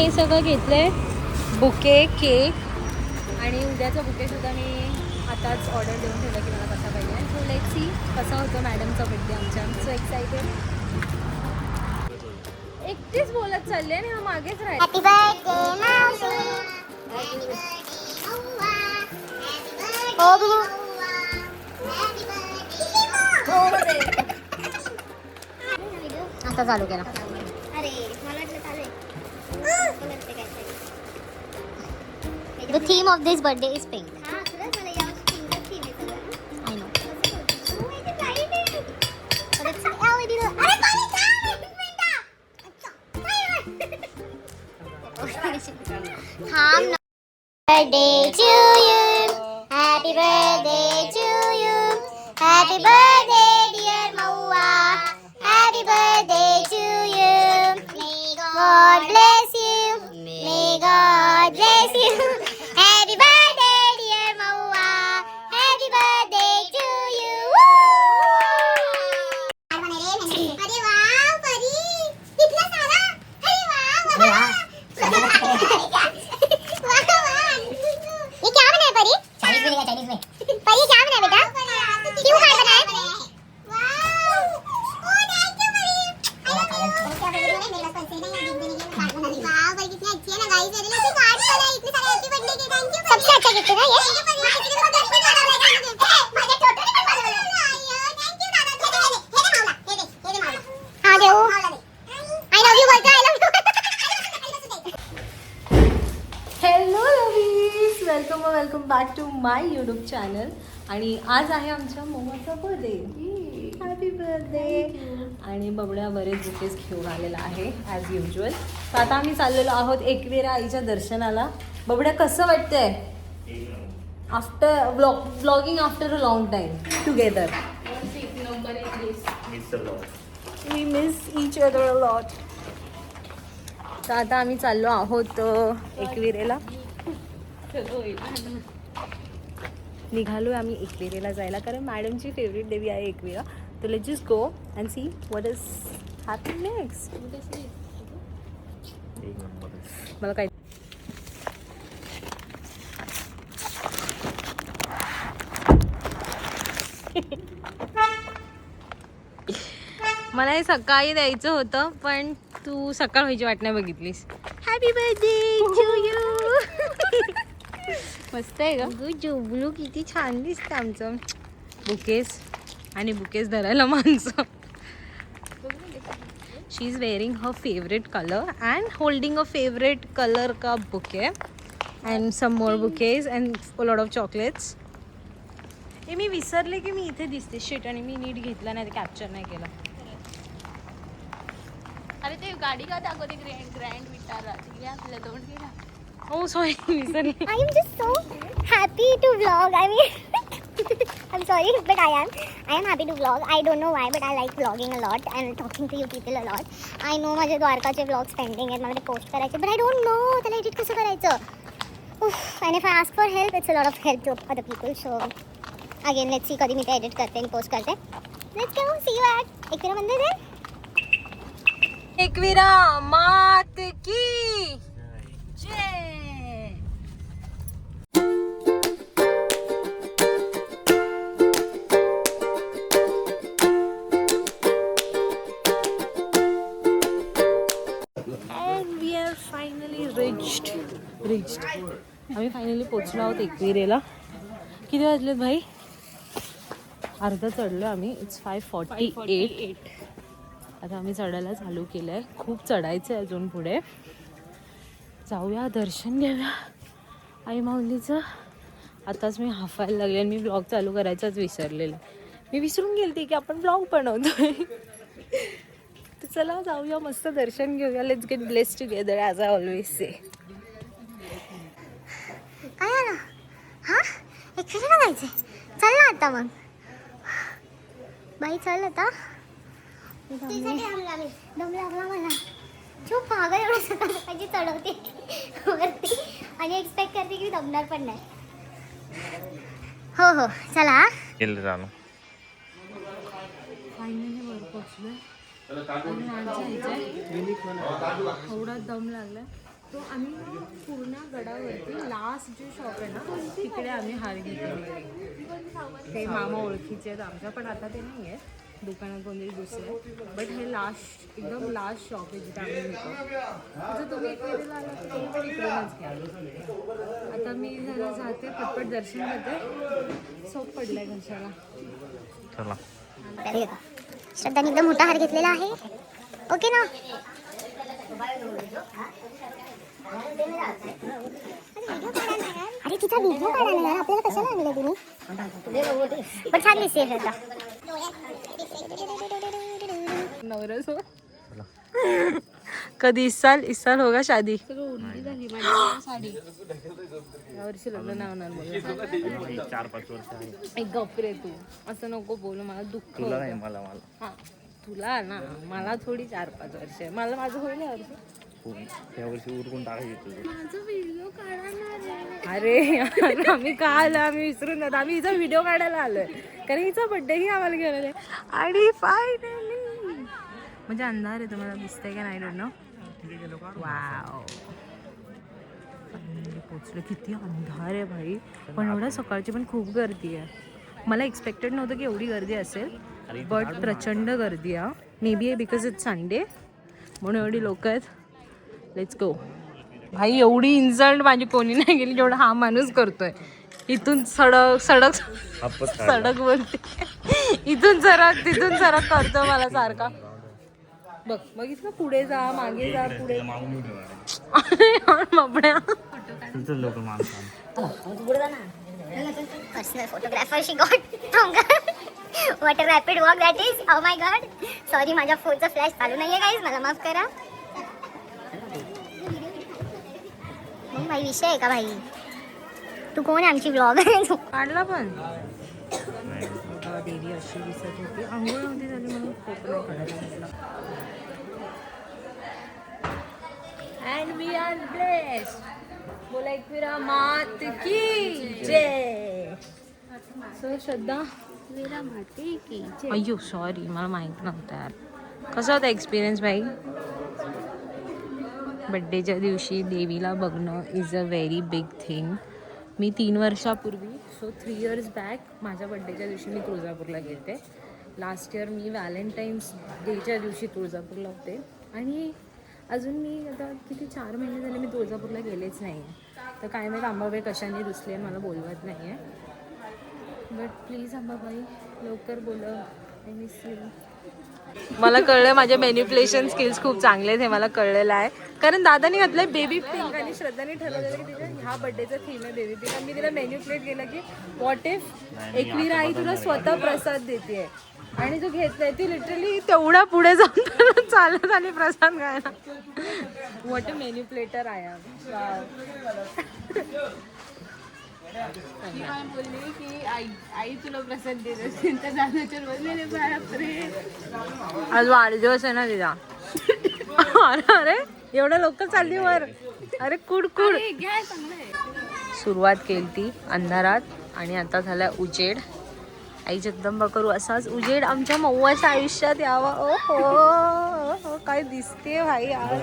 हे सगळं घेतलंय, बुके, केक आणि उद्याचा बुके सुद्धा मी आताच ऑर्डर देऊन ठेवलं की मला कसा पाहिजे. सो लेट्स सी कसा होतो मॅडमचा बड्डे आमच्या. So excited. एकटीच बोलत चालले आणि हा मागेच राहील. हॅपी बर्थडे मावशी. आता चालू केला. अरे मला वाटलं चालू आहे. The theme of this birthday is pink. हां, खरंच मला यावर्षी पिंकच थीम आहे सगळं. I know. Birthday to you. Happy birthday to you. Happy birthday dear Maua. Happy birthday to you. May God bless you. May God bless you. Happy birthday dear Maua. Happy birthday to you. अरे wow परी कितना सारा. अरे wow wow. ये क्या बना है परी? Chinese में. परी क्या बना है बेटा? क्यों क्या बना है? वाव. ओ थैंक यू परी. वाव परी कितनी अच्छी है ना गाइस. मेरे लिए कार्ड वाला है. इतने सारे happy birthday K thank you. सबसे अच्छा गिफ्ट है ना ये. हाँ दे. आई लव यू बोलता. I love you. Hello lovies, welcome back to my YouTube channel. आणि आज आहे आमच्या मोमाचा बर्थडे. Happy birthday. आणि बबड्या बरेच बुकेस घेऊन आलेला आहे ॲज युजल. तर आता आम्ही चाललेलो आहोत एकविरा आईच्या दर्शनाला. बबड्या कसं वाटतंय after blogging after a long time together? We miss each other a lot. तर आता आम्ही चाललो आहोत एकविरेला. निघालो आम्ही एकविरेला जायला कारण मॅडमची फेवरेट देवी आहे एकविरा. तर let's just go and see what is happening next. मला काय मला हे सकाळी द्यायचं होतं पण तू सकाळ व्हायची वाट नाही बघितलीस. Happy birthday to you. मस्त आहे का जुबलू. किती छान दिसतं आमचं. बुकेस आणि बुकेस धरायला माणसं. She is wearing her favourite colour and holding a favourite colour का bouquet and some more bouquets and a lot of chocolates. हे मी विसरले की मी इथे दिसते शिट आणि मी नीट घेतला नाही, कॅप्चर नाही केला. अरे ते गाडी का दाखवते ग्रँड विटारा तिकडे आपल्या दोन गेला. Oh, sorry, Listen. I am just so happy to vlog. I mean, I'm sorry, but I am happy to vlog. I don't know why, but I like vlogging a lot and talking to you people a lot. I know माझे द्वारकाचे vlogs pending आहेत, मला ते post करायचे, but I don't know त्याला edit कसं करायचं. And if I ask for help, it's a lot of help to other people. So again, let's see कधी मी ते एडिट करते आणि पोस्ट करते. Let's go, see you at Ekvira मंदिर. एकविरा मात की जय. And we are finally reached. आम्ही फायनली पोचलो आहोत एकविरेला. किती वाजलेत भाई? अर्धा चढलो आम्ही. इट्स 5:48. आता आम्ही चढायला चालू केलं आहे. खूप चढायचं आहे अजून पुढे. जाऊया दर्शन घेऊया आई माऊलीचं. आताच मी हाफायला लागले आणि मी ब्लॉग चालू करायचाच विसरलेलं. मी विसरून गेलते की आपण ब्लॉग बनवतोय. तर चला जाऊया मस्त दर्शन घेऊया. Let's get blessed together as I always say. काय आला? हां एकविराला जायचं. चल ना आता मग बाई, चल आता. दम लागला मला. खूप पागल एवढं सकाळ सकाळची चढवते वरती आणि एक्सपेक्ट करते की दमणार पण नाही. हो हो चला. फायनली वर पोचलोय. एवढा दम लागलाय. तो आम्ही ना पूर्ण गडावरती लास्ट जे शॉप आहे ना तिकडे आम्ही हार घेतले. ते मामा ओळखीचे आहेत आमच्या, पण आता ते नाही आहेत दुकानात, कोणतरी दुसरे. बट हे लास्ट एकदम लास्ट शॉप आहे जिथे आम्ही घेतो. जर तुम्ही एकवेळेला आला तर तुम्ही पण इकडूनच घ्या. आता मी जरा जाते पटपट दर्शन करते. सोप पडलाय घशाला. चला श्रद्धाने एकदम मोठा हार घेतलेला आहे. ओके ना. अरे तिचा व्हिडिओ काढायला यार, आपल्याला कशाला आणलं तुम्ही? पण छान दिसते श्रद्धा. नवरा कधी इस साल होगा शादी. साडी यावर्षी लग्न नाही होणार मला. 4-5 वर्ष आहे. एक गप्रे तू असं नको बोलू, मला दुःख तुला होतं. नाही मला मला हा तुला ना, मला थोडी 4-5 वर्ष आहे. मला माझं होईल यावर्षी. या वर्षी उरकून टाकायची तुझं. माझा व्हिडिओ काढणार. अरे यार, आम्ही का आलो, आम्ही विसरून जातो. आम्ही हिचा व्हिडिओ काढायला आलोय कारण हिचा बड्डे ही आम्हाला घेऊन आले. आणि फायनली म्हणजे अंधार आहे, तुम्हाला दिसतंय का नाही डोंट नो. वाव पोचलो. किती अंधार आहे भाई, पण एवढ्या सकाळची पण खूप गर्दी आहे. मला एक्सपेक्टेड नव्हतं की एवढी गर्दी असेल, बट प्रचंड गर्दी आहे. May be because it's Sunday म्हणून एवढी लोक आहेत. Let's go. भाई एवढी इन्सल्ट माझी कोणी नाही गेली जेवढा हा माणूस करतोय. इथून सडक बोलते, इथून सरक तिथून सरक करतो मला सारखा. बघ बघितलं, पुढे जा मागे जा पुढे. बापड्या तुझं लोक माणसं Personal photographer she got. What a rapid walk that is. Oh my god. Sorry, माझ्या फोनचा फ्लॅश चालू नाहीये गाईज, मला माफ करा. मग भाई विषय आहे का भाई? तू कोण आहे आमची ब्लॉग काढला पण. देवी अशी दिसत होती, आंघोळ नव्हती झाली म्हणून फोटो नाही काढायला. And we are blessed. बोला एकविरा मात की जय. सो श्रद्धा मेरा माते की जय. अय्यो सॉरी, मला माहित नव्हतं यार. कसा होता एक्सपिरियन्स भाई? बड्डेच्या दिवशी देवीला बघणं is a very big thing. मी 3 वर्षापूर्वी, सो 3 years बॅक माझ्या बड्डेच्या दिवशी मी तुळजापूरला गेले. लास्ट इयर मी व्हॅलेंटाईन्स डेच्या दिवशी तुळजापूरला होते. आणि अजून मी आता किती 4 महिने झाले मी तुळजापूरला गेलेच नाही आहे. तर काय माहीत अंबाबाई कशाने रुसली आहे, मला बोलवत नाही आहे. बट प्लीज अंबाबाई लवकर बोलव. I miss you. मला कळलं माझे मॅन्युप्युलेशन स्किल्स खूप चांगले आहेत हे मला कळलेलं आहे. कारण दादानी घातलंय बेबी पिंक आणि श्रद्धाने ठरवलेलं की तिच्या ह्या बड्डेचा थीम आहे बेबी पिंक. आणि मी तिला मॅन्युप्युलेट केलं की व्हॉट इफ एकवीरा आई तुला स्वतः प्रसाद देते आणि तू घेत नाही. ती लिटरली तेवढा पुढे जाऊन चालत आणि प्रसाद घ्यायला. व्हॉट अ मॅन्युप्युलेटर आहे. ती मला बोलली की आई तुला प्रसाद देत असेल तर दादाच्या बोललेले बापरे. आज वाढदिवस आहे ना तिचा. अरे अरे एवढं लोक चालली वर. अरे कुडकुड. घ्या चांगलं आहे. सुरुवात केली ती अंधारात आणि आता झाला उजेड. आई जगदंबा करू असाच उजेड आमच्या मौवाच्या आयुष्यात यावा. ओ हो काय दिसते भाई आज.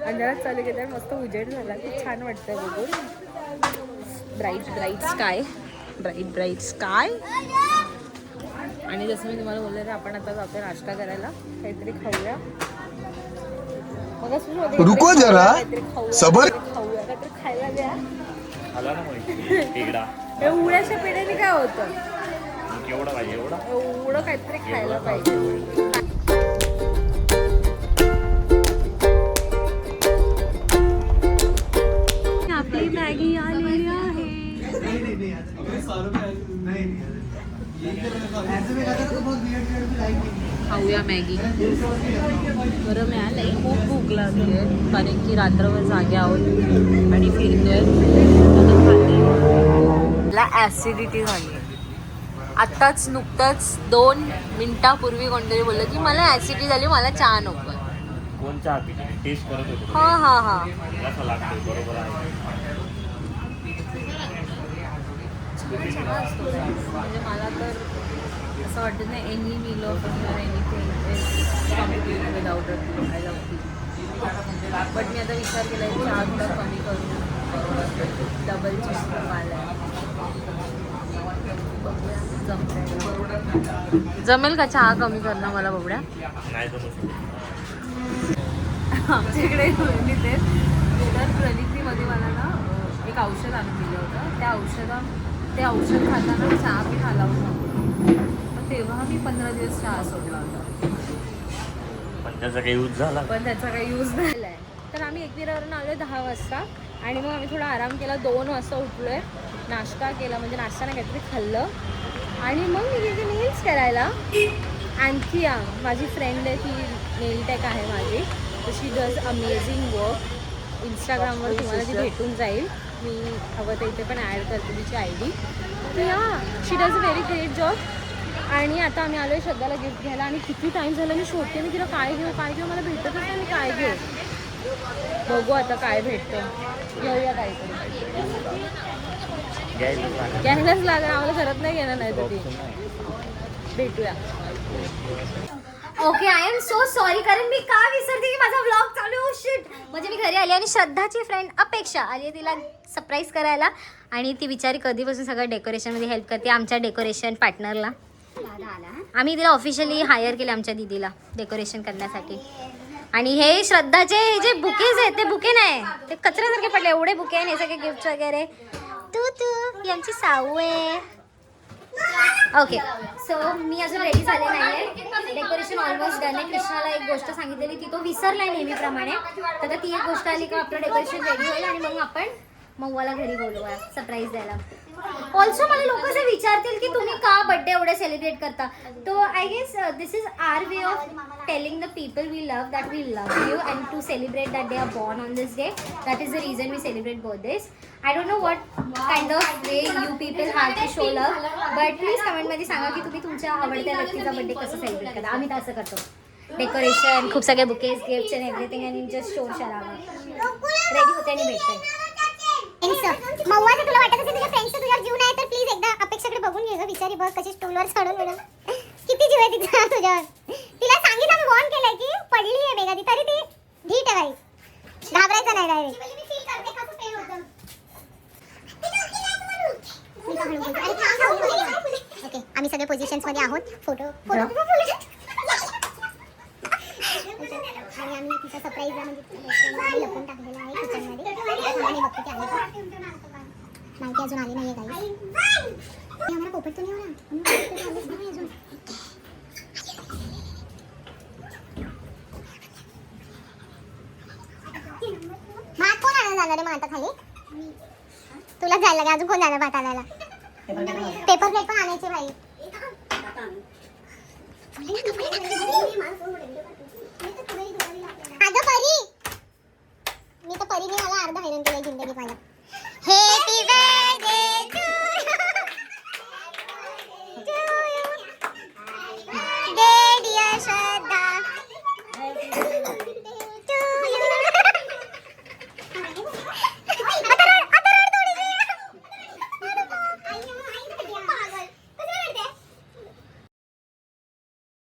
अंधारात चालू केल्यावर मस्त उजेड झाला. खूप छान वाटतंय बघून. Bright bright sky, bright bright sky. आणि जसं मी तुम्हाला बोलले आपण आता जातोय नाश्ता करायला. काहीतरी खाऊया. रुको जरा सबर. खाऊया काहीतरी खायला द्या. आला ना माहिती टेकडा. एवढ्याशा पेढ्याने काय होतं? केवढा पाहिजे एवढा? एवढं काहीतरी खायला पाहिजे. आपली मॅगी आलेली आहे. खाऊया मॅगी. बरं मिळालंय. खूप भूक लागली आहे कारण की रात्रभर जागे आहोत आणि फिरतोय. मला ॲसिडिटी झाली आहे. आत्ताच नुकतंच 2 मिनिटापूर्वी कोणतरी बोललं की मला ॲसिडिटी झाली, मला चहा नको. कोण चहा पिली? टेस्ट करत होतो. हा कसा लागतोय? बरोबर आहे. म्हणजे मला तर असं वाटत नाही any meal of anything without I love tea. But मी आता विचार केला आहे चहा थोडा कमी करून डबल वाला जमेल का चहा कमी करणं मला बबड्या? नाही जमू शकत. आमच्याकडे तिथे तर प्रलिक्रीमध्ये मला ना एक औषध आणून दिलं होतं. ते औषध खाताना चहा मी अलाउड नव्हतं. तेव्हा मी 15 दिवस चहा सोडला होता. पण त्याचा काही यूज झाला? पण त्याचा काही यूज नाही आहे. तर आम्ही एकविरावरून आलो 10 वाजता आणि मग आम्ही थोडा आराम केला. 2 वाजता उठलो आहे, नाश्ता केला, म्हणजे नाश्ता नाही काहीतरी खाल्लं आणि मग मी गेली नेल्स करायला. आणखी माझी फ्रेंड आहे, ती नेल टेक आहे माझी. तर शी डज अमेझिंग वर्क. इंस्टाग्रामवर तुम्हाला ती भेटून जाईल. मी हवं तर इथे पण ॲड करते तिची ID. तर she does a very great job. आणि आता आम्ही आलो आहे श्रद्धाला गिफ्ट घ्यायला आणि किती टाईम झाला मी शोधते मी तिला काय घेऊ मला भेटतच नाही. मी काय घेऊ बघू आता काय भेटतं. घेऊया काहीतरी. घ्यायलाच लागणार आम्हाला, घरात नाही घेणार नाही तर ती. भेटूया. Okay I am so sorry कारण मी का विसरते की माझा व्लॉग चालू आहे. शिट. म्हणजे मी घरी आली आणि श्रद्धाची फ्रेंड अपेक्षा आली आहे तिला सरप्राईज करायला आणि ती बिचारी कधीपासून सगळं डेकोरेशनमध्ये हेल्प करते आमच्या डेकोरेशन पार्टनरला. आम्ही तिला ऑफिशियली हायर केले आमच्या दीदीला डेकोरेशन करण्यासाठी. आणि हे श्रद्धाचे हे जे बुकेज आहेत ते बुके नाही, ते कचऱ्यासारखे पडले. एवढे बुके आहे हे सगळे गिफ्ट वगैरे. तू ही आमची साऊ आहे. ओके सो मी अजून रेडी झाले नाही आहे. डेकोरेशन ऑलमोस्ट डन आहे. कृष्णाला एक गोष्ट सांगितलेली ती तो विसरलाय नेहमीप्रमाणे. तर ती एक गोष्ट आली का आपलं डेकोरेशन रेडी होईल आणि मग आपण मऊला घरी बोलवूया सरप्राईज द्यायला. ऑल्सो मला लोक असे विचारतील की तुम्ही का बर्थडे एवढे सेलिब्रेट करता. तो I guess this is our way of telling the people we love that we love you and to celebrate that they are born on this day. That is the reason we celebrate birthdays. I don't know what kind of way you people have to show love. But please कमेंटमध्ये सांगा की तुम्ही तुमच्या आवडत्या व्यक्तीचा birthday कसं celebrate करता. आम्ही तसं करतो. डेकोरेशन, खूप सगळे bouquets, gifts and everything and just show शरावा. रेडी होते आणि भेटते. महुआ जर तुला वाटत असेल तुझ्या फ्रेंड्सचा तुझ्या जीव नाही तर प्लीज एकदा अपेक्षाकडे बघून घे. बिचारी बघ कशी स्टूलवर चढून मिळून किती जीव आहे तिचा तुझ्यावर. तिला सांगितलं मी वॉर्न केलंय की पडली आहे मेघा ती तरी ती धीट आहे. घाबरायचं नाही डायरेक्ट. ओके आम्ही सगळे पोझिशन्स मध्ये आहोत. फोटो आणि आम्ही तिचा सरप्राईज म्हणजे लपून टाकलेला आहे किचनमध्ये. आणि बघते की आली का माहिती अजून आली नाहीये काही. आम्हाला पोपट तो नाही हो ना अजून. भात कोण आणायला जाणार आहे मग आता खाली? तुला जायला लागेल. अजून कोण जाणार भात आणायला? पेपर प्लेट पण आणायचे भाई. अगं परी मी तर परीने मला अर्धा हैराण केलं जिंदगीत माझ्या.